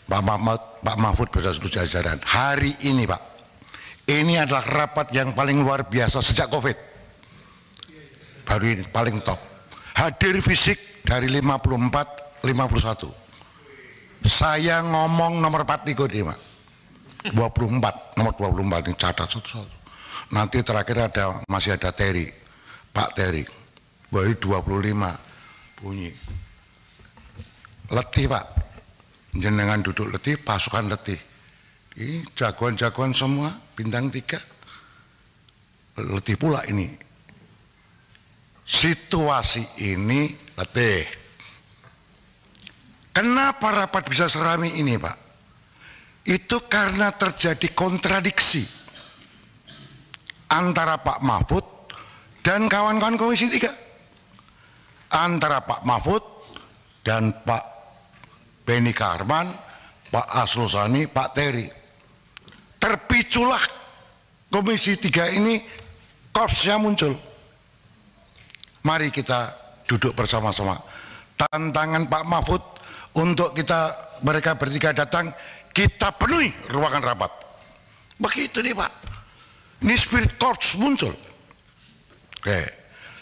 Pak Mahfud beserta seluruh jajaran. Hari ini Pak, ini adalah rapat yang paling luar biasa sejak Covid. Baru ini paling top. Hadir fisik dari 54, 51. Saya ngomong nomor 4 nih Pak. 24, nomor 24 ini catat satu-satu. Nanti terakhir masih ada Terry, Pak Terry. Baru 25 bunyi. Letih Pak, jenengan duduk letih, pasukan letih. Ini jagoan-jagoan semua, bintang 3. Letih pula ini. Situasi ini letih. Kenapa rapat bisa serami ini Pak? Itu karena terjadi kontradiksi antara Pak Mahfud dan kawan-kawan Komisi 3. Antara Pak Mahfud dan Pak Benny Karman, Pak Asrul Sani, Pak Terry. Terpiculah Komisi 3 ini, korpsnya muncul. Mari kita duduk bersama-sama. Tantangan Pak Mahfud untuk mereka bertiga datang, kita penuhi ruangan rapat. Begitu nih Pak. Ini spirit korps muncul. Oke.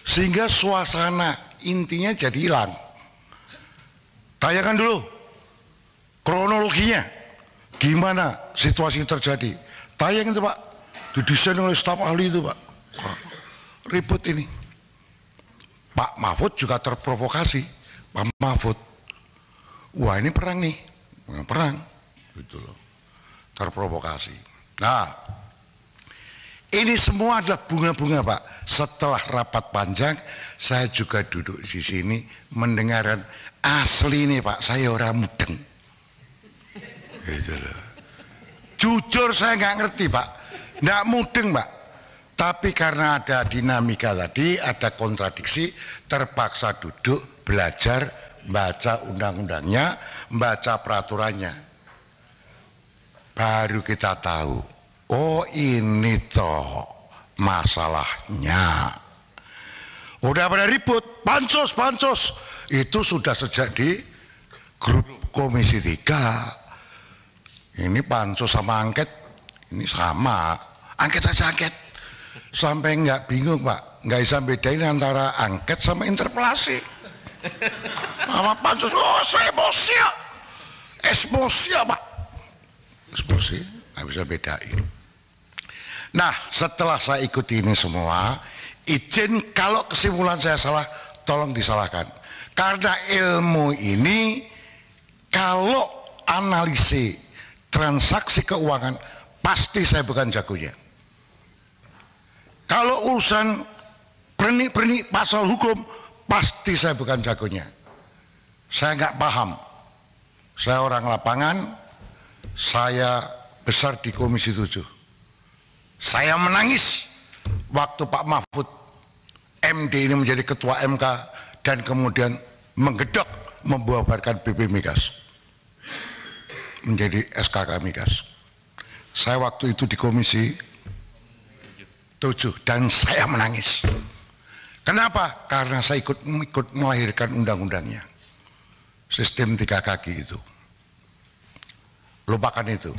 Sehingga suasana intinya jadi hilang. Tanyakan dulu kronologinya, gimana situasi terjadi. Tayang itu Pak, didesain oleh staf ahli itu Pak. Ribut ini. Pak Mahfud juga terprovokasi. Pak Mahfud, wah ini perang nih, perang, gitu loh, terprovokasi. Nah, ini semua adalah bunga-bunga Pak. Setelah rapat panjang, saya juga duduk di sini mendengarkan asli nih Pak, saya orang mudeng. Gitu loh. Jujur saya nggak ngerti Pak, nggak mudeng Pak. Tapi karena ada dinamika tadi, ada kontradiksi, terpaksa duduk, belajar, baca undang-undangnya, baca peraturannya. Baru kita tahu, oh ini toh masalahnya. Udah pada ribut, pansos, itu sudah sejak di grup Komisi 3. Ini pansos sama angket, ini sama, angket aja angket. Sampai nggak bingung Pak, nggak bisa bedain antara angket sama interpelasi. Sama pansus, oh saya emosi Pak. Emosi, nggak bisa bedain. Nah setelah saya ikuti ini semua, izin kalau kesimpulan saya salah, tolong disalahkan. Karena ilmu ini, kalau analisis transaksi keuangan, pasti saya bukan jagonya. Kalau urusan pernik-pernik pasal hukum, pasti saya bukan jagonya. Saya nggak paham. Saya orang lapangan, saya besar di Komisi 7. Saya menangis waktu Pak Mahfud MD ini menjadi ketua MK dan kemudian menggedok membubarkan BP Migas menjadi SKK Migas. Saya waktu itu di Komisi 7 dan saya menangis. Kenapa? Karena saya ikut melahirkan undang-undangnya. Sistem 3 kaki itu. Lupakan itu.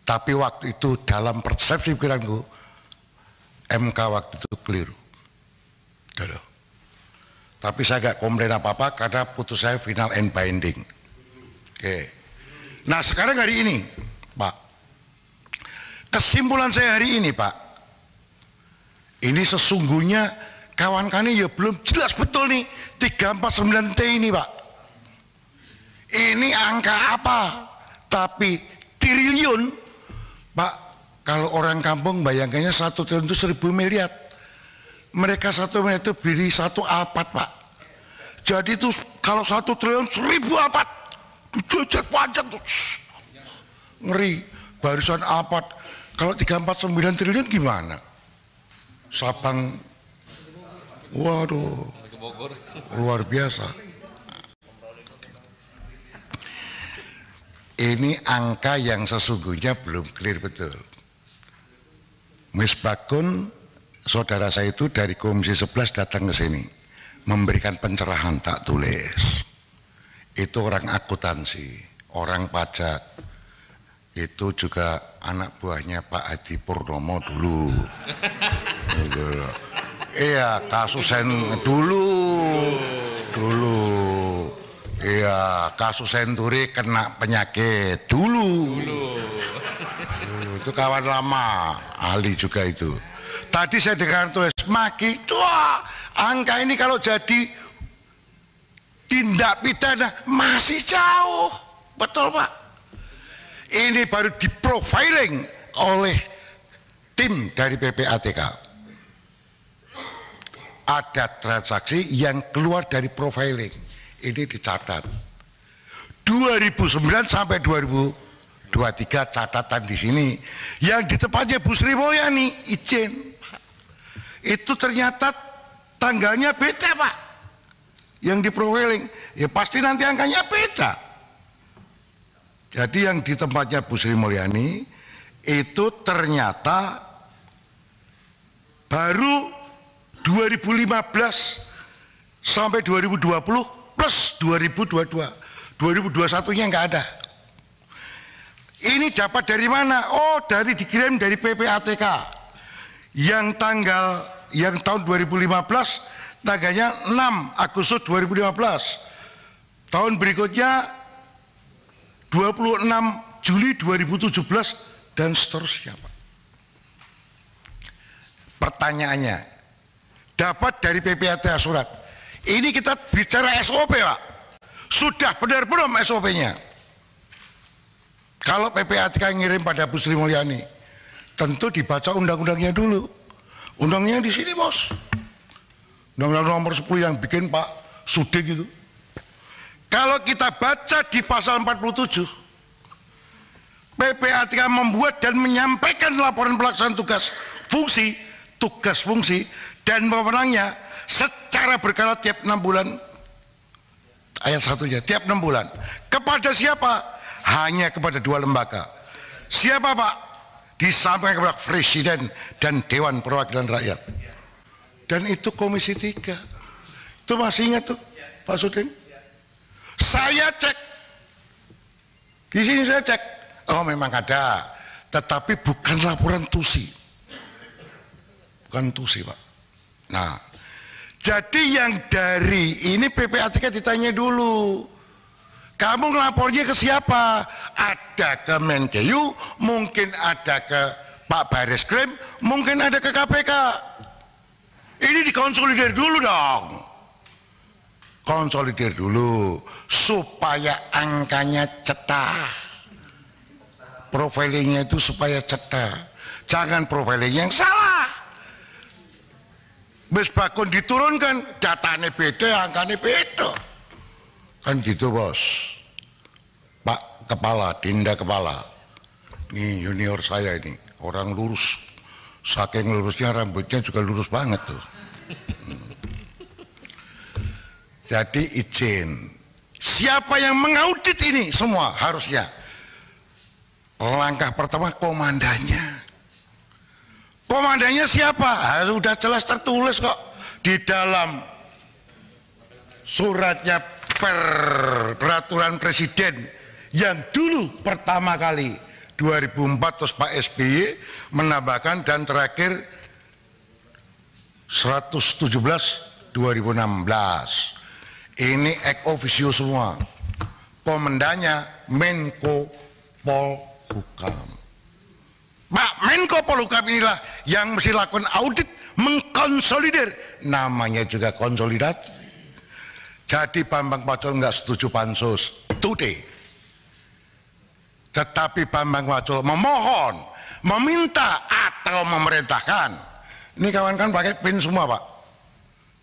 Tapi waktu itu dalam persepsi pikiranku, MK waktu itu keliru. Tapi saya gak komplain apa-apa karena putus saya final and binding. Oke. Nah sekarang hari ini, Pak. Kesimpulan saya hari ini, Pak. Ini sesungguhnya kawan-kawan ya belum jelas betul nih 349T ini Pak. Ini angka apa? Tapi triliun Pak, kalau orang kampung bayangkannya 1 triliun itu 1000 miliar. Mereka 1 miliar itu beli 1 Alphard Pak. Jadi itu kalau 1 triliun 1000 Alphard dijejer panjang tuh. Ngeri, barisan Alphard. Kalau 349 triliun gimana? Sabang, waduh, luar biasa. Ini angka yang sesungguhnya belum clear betul. Miss Bakun, saudara saya itu dari Komisi 11 datang ke sini, memberikan pencerahan tak tulis. Itu orang akuntansi, orang pajak. Itu juga anak buahnya Pak Hadi Purnomo dulu. Iya, kasus dulu. Iya, kasus Senturi kena penyakit dulu. Itu kawan lama, ahli juga itu. Tadi saya dengar tulis Maki, wah, angka ini kalau jadi tindak pidana masih jauh. Betul Pak. Ini baru diprofiling oleh tim dari PPATK. Ada transaksi yang keluar dari profiling. Ini dicatat 2009 sampai 2023 catatan di sini yang di tempatnya Bu Sri Mulyani izin itu ternyata tanggalnya beda Pak yang di profiling ya pasti nanti angkanya beda. Jadi yang di tempatnya Bu Sri Mulyani itu ternyata baru 2015 sampai 2020 plus 2022, 2021-nya nggak ada. Ini dapat dari mana? Oh, dikirim dari PPATK. Yang tahun 2015 tanggalnya 6 Agustus 2015. Tahun berikutnya 26 Juli 2017 dan seterusnya, Pak. Pertanyaannya, dapat dari PPATK surat. Ini kita bicara SOP Pak. Sudah benar belum SOP-nya? Kalau PPATK ngirim pada Bu Sri Mulyani, tentu dibaca undang-undangnya dulu. Undangnya di sini bos. Undang-undang nomor 10 yang bikin Pak Suding itu. Kalau kita baca di pasal 47, PPATK membuat dan menyampaikan laporan pelaksanaan tugas fungsi dan wewenangnya secara berkala tiap 6 bulan. Ayat 1-nya tiap 6 bulan. Kepada siapa? Hanya kepada 2 lembaga. Siapa Pak? Disampaikan kepada Presiden dan Dewan Perwakilan Rakyat. Dan itu Komisi 3. Itu masih ingat tuh Pak Suding? Saya cek. Di sini saya cek. Oh memang ada. Tetapi bukan laporan TUSI. Bukan TUSI Pak. Nah, jadi yang dari ini PPATK ditanya dulu, kamu ngelapornya ke siapa? Ada ke Menkeu, mungkin ada ke Pak Bareskrim, mungkin ada ke KPK. Ini dikonsolidir dulu dong. Konsolidir dulu supaya angkanya cetak. Profilingnya itu supaya cetak. Jangan profiling yang salah. Bes bakun diturunkan, datanya beda, angkanya beda. Kan gitu bos. Pak Kepala, Dinda Kepala. Ini junior saya ini, orang lurus. Saking lurusnya rambutnya juga lurus banget tuh. Jadi izin. Siapa yang mengaudit ini semua harusnya? Langkah pertama komandannya. Komandannya siapa? Sudah jelas tertulis kok di dalam suratnya peraturan presiden yang dulu pertama kali 2004 terus Pak SBY menambahkan dan terakhir 117 2016. Ini ex officio semua. Komandannya Menko Polhukam. Pak Menko Polhukam inilah yang mesti lakukan audit, mengkonsolidir, namanya juga konsolidasi. Jadi Bambang Pacul nggak setuju pansus today, tetapi Bambang Pacul memohon, meminta atau memerintahkan. Ini kawan-kawan pakai pin semua Pak,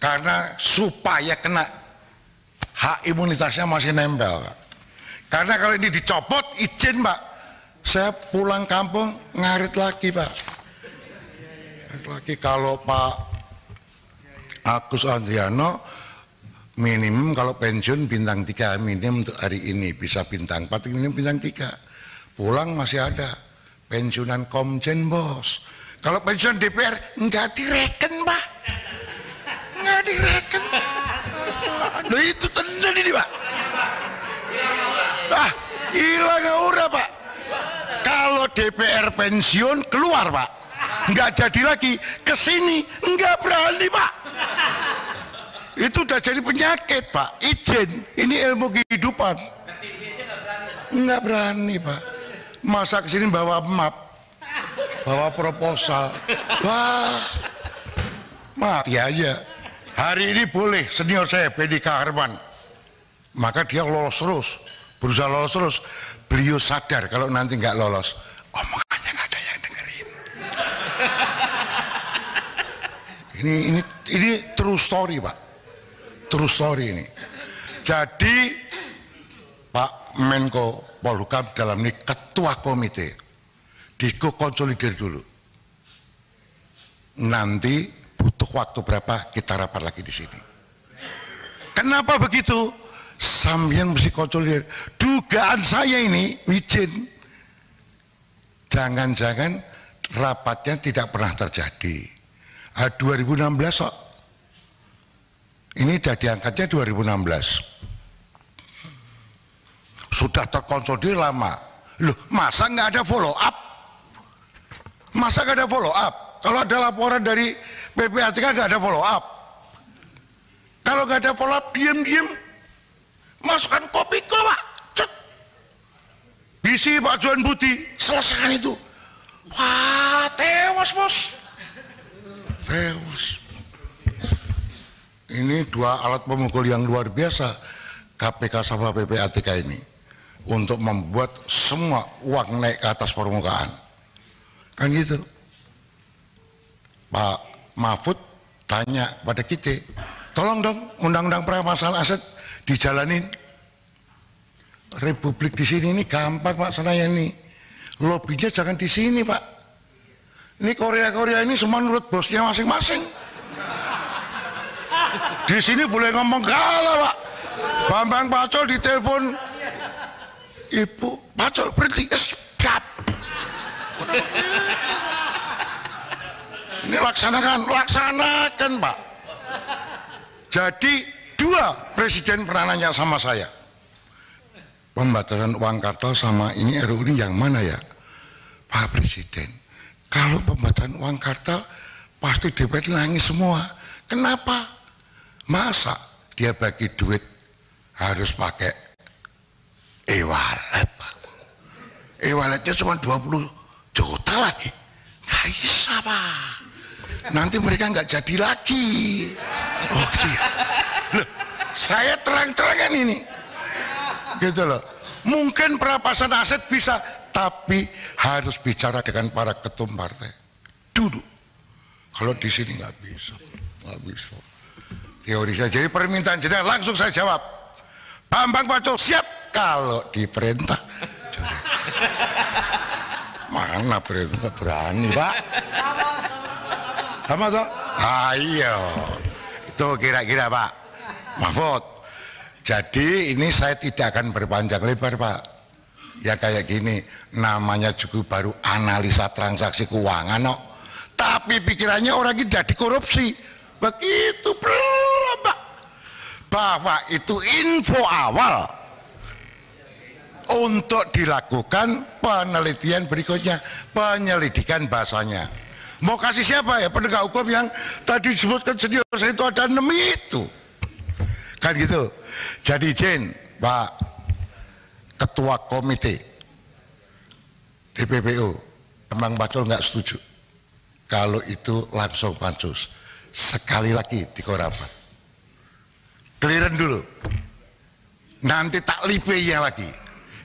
karena supaya kena hak imunitasnya masih nempel. Karena kalau ini dicopot izin Pak, saya pulang kampung ngarit lagi Pak. Ngarit lagi kalau Pak Agus Andriano minimum kalau pensiun bintang 3 minimum untuk hari ini bisa bintang 4 minimum bintang 3. Pulang masih ada pensiunan Komjen bos. Kalau pensiun DPR nggak direken Pak. Nggak direken. Loh itu tenan ini Pak. Ah Hilang ora Pak. Kalau DPR pensiun keluar Pak, nggak jadi lagi kesini, nggak berani Pak. Itu udah jadi penyakit Pak. Izin, ini ilmu kehidupan. Nggak berani Pak. Masa kesini bawa map, bawa proposal, wah mati aja. Hari ini boleh senior saya BDK Harman, maka dia lolos terus, berusaha lolos terus. Beliau sadar kalau nanti nggak lolos, omongannya nggak ada yang dengerin. Ini true story Pak, true story ini. Jadi Pak Menko Polhukam dalam ini ketua komite, dikonsolidir dulu. Nanti butuh waktu berapa kita rapat lagi di sini. Kenapa begitu? Sampeyan mesti konsolidir. Dugaan saya ini, Wijin, jangan-jangan rapatnya tidak pernah terjadi. 2016 kok. Ini sudah diangkatnya 2016. Sudah terkonsolidir lama. Loh, masa nggak ada follow up? Masa nggak ada follow up? Kalau ada laporan dari PPATK nggak ada follow up. Kalau nggak ada follow up, diem-diem masukkan kopi kok Pak, cet, bisi Pak Johan Budi, selesaikan itu. Wah, tewas bos, tewas. Ini dua alat pemukul yang luar biasa KPK sama PPATK ini untuk membuat semua uang naik ke atas permukaan, kan gitu. Pak Mahfud tanya pada kita, tolong dong undang-undang perampasan aset dijalanin. Republik di sini ini gampang Pak Senayan ini. Lobbynya jangan di sini Pak. Ini Korea ini semua menurut bosnya masing-masing. Di sini boleh ngomong kalah Pak. Bambang Pacul ditelepon, Ibu Pacul berhenti, siap. Ini laksanakan Pak. Jadi dua presiden pernah nanya sama saya, pembatasan uang kartal sama ini RUU ini yang mana ya Pak Presiden? Kalau pembatasan uang kartal pasti DPR nangis semua. Kenapa? Masa dia bagi duit harus pakai e-wallet Pak? E-walletnya cuma 20 juta lagi, nggak bisa Pak. Nanti mereka nggak jadi lagi. Oh iya. Loh, saya terang-terangan ini, gitu loh. Mungkin perampasan aset bisa, tapi harus bicara dengan para ketum partai dulu. Kalau di sini nggak bisa, nggak bisa. Teori saya. Jadi permintaan jenengan langsung saya jawab. Bambang Pacul siap kalau diperintah. Mana perintah berani Pak? Sama toh? Ayo, itu kira-kira Pak Mahfud. Jadi ini saya tidak akan berpanjang lebar Pak. Ya kayak gini, namanya juga baru analisa transaksi keuangan no. Tapi pikirannya orang ini jadi korupsi. Begitu belum Pak. Bahwa itu info awal untuk dilakukan penelitian berikutnya, penyelidikan bahasanya. Mau kasih siapa ya? Penegak hukum yang tadi disebutkan senior saya itu ada 6 itu. Kan gitu. Jadi izin Pak Ketua Komite TPPU, Bambang Pacul nggak setuju. Kalau itu langsung pansus. Sekali lagi di korapat. Clearan dulu. Nanti tak lipe-nya lagi.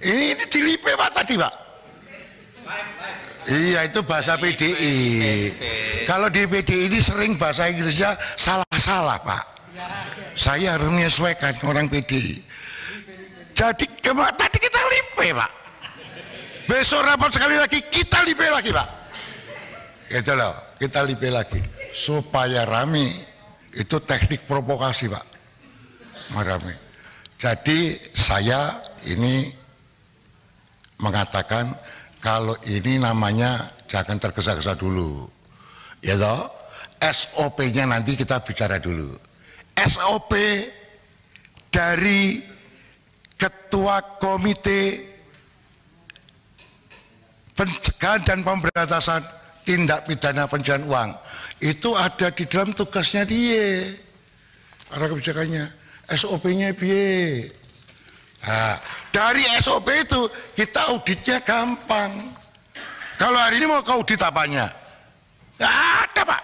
Ini dilipe Pak tadi Pak. Iya itu bahasa PDI. Kalau di PDI ini sering bahasa Inggrisnya salah-salah Pak. Saya harus menyesuaikan orang PDI. Jadi tadi kita lipe Pak. Besok rapat sekali lagi kita lipe lagi Pak. Gitu loh, kita lipe lagi supaya rame. Itu teknik provokasi Pak. Rame. Jadi saya ini mengatakan kalau ini namanya jangan tergesa-gesa dulu, ya toh. SOP-nya nanti kita bicara dulu. SOP dari Ketua Komite pencegahan dan pemberantasan tindak pidana pencucian uang itu ada di dalam tugasnya dia. Ada kebijakannya, SOP-nya piye. Nah, dari SOP itu kita auditnya gampang. Kalau hari ini mau ke audit apanya? Nggak ada, Pak.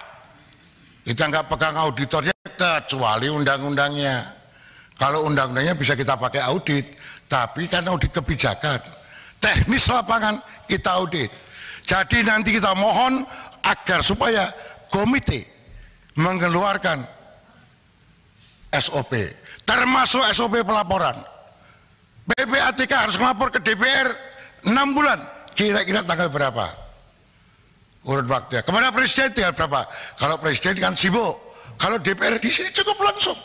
Kita nggak pegang auditornya kecuali undang-undangnya. Kalau undang-undangnya bisa kita pakai audit, tapi kan audit kebijakan. Teknis lapangan kita audit. Jadi nanti kita mohon agar supaya komite mengeluarkan SOP, termasuk SOP pelaporan. PPATK harus melapor ke DPR 6 bulan, kira-kira tanggal berapa? Urut waktunya. Kepada presiden tinggal berapa? Kalau presiden kan sibuk, kalau DPR di sini cukup langsung.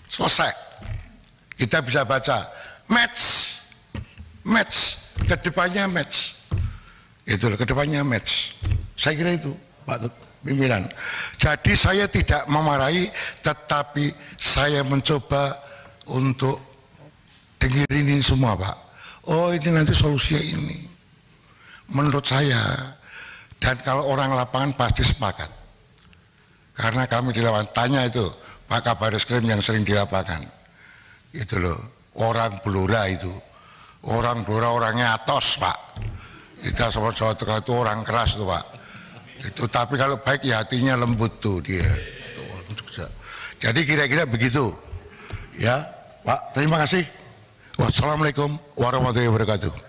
Selesai. Kita bisa baca match, kedepannya match. Itu loh, kedepannya match. Saya kira itu, Pak Pimpinan. Jadi saya tidak memarahi, tetapi saya mencoba untuk dengerin ini semua, Pak. Oh, ini nanti solusinya ini. Menurut saya, dan kalau orang lapangan pasti sepakat. Karena kami di lapangan, tanya itu Pak Kabaris-Krim yang sering di lapangan. Itu loh, orang Blora itu. Orang Blora orangnya atos, Pak. Kita sama Jawa Tengah itu orang keras tuh, Pak. Itu tapi kalau baik ya hatinya lembut tuh dia. Jadi kira-kira begitu. Ya, Pak, terima kasih. Wassalamualaikum warahmatullahi wabarakatuh.